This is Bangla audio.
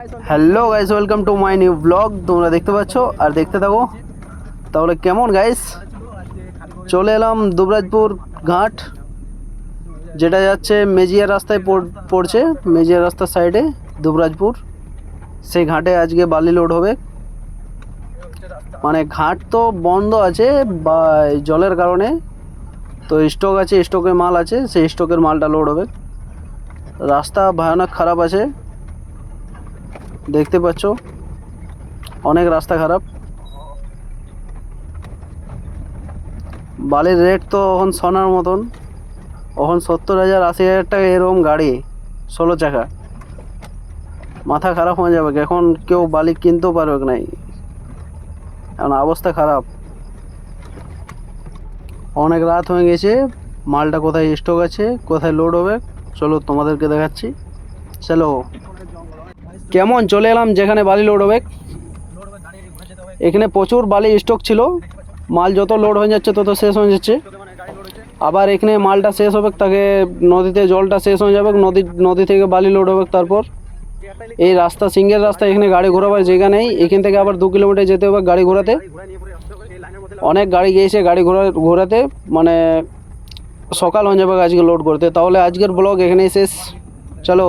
Hello guys, welcome to my new blog. তোমরা দেখতে পাচ্ছ আর দেখতে থাকো। তাহলে কেমন গাইস, চলে এলাম দুবরাজপুর ঘাট, যেটা যাচ্ছে মেজিয়া রাস্তায় পড়ছে। মেজিয়া রাস্তার সাইডে দুবরাজপুর, সেই ঘাটে আজকে বালি লোড হবে। মানে ঘাট তো বন্ধ আছে বা জলের কারণে, তো স্টক আছে, স্টকে মাল আছে, সেই স্টকের মালটা লোড হবে। রাস্তা ভয়ানক খারাপ আছে, দেখতে পাচ্ছ অনেক রাস্তা খারাপ। বালির রেট তো এখন সোনার মতন, এখন 70,000 80,000 টাকা এরকম গাড়ি 16 চাকা। মাথা খারাপ হয়ে যাবে, এখন কেউ বালি কিনতেও পারবে নাই, এখন অবস্থা খারাপ। অনেক রাত হয়ে গেছে, মালটা কোথায় স্টক আছে, কোথায় লোড হবে, চলো তোমাদেরকে দেখাচ্ছি। চলো, কেমন চলে এলাম যেখানে বালি লোড হবে। এখানে প্রচুর বালি স্টক ছিল, মাল যত লোড হয়ে যাচ্ছে তত শেষ হয়ে যাচ্ছে। আবার এখানে মালটা শেষ হবে, তাকে নদীতে জলটা শেষ হয়ে যাবে, নদী থেকে বালি লোড হবে। তারপর এই রাস্তা সিঙ্গেল রাস্তা, এখানে গাড়ি ঘোরাবার জায়গা নেই। এখান থেকে আবার 2 কিলোমিটার যেতে হবে গাড়ি ঘোরাতে। অনেক গাড়ি গিয়েছে গাড়ি ঘোরাতে, মানে সকাল হয়ে যাবে আজকে লোড করতে। তাহলে আজকের ব্লগ এখানেই শেষ, চলো।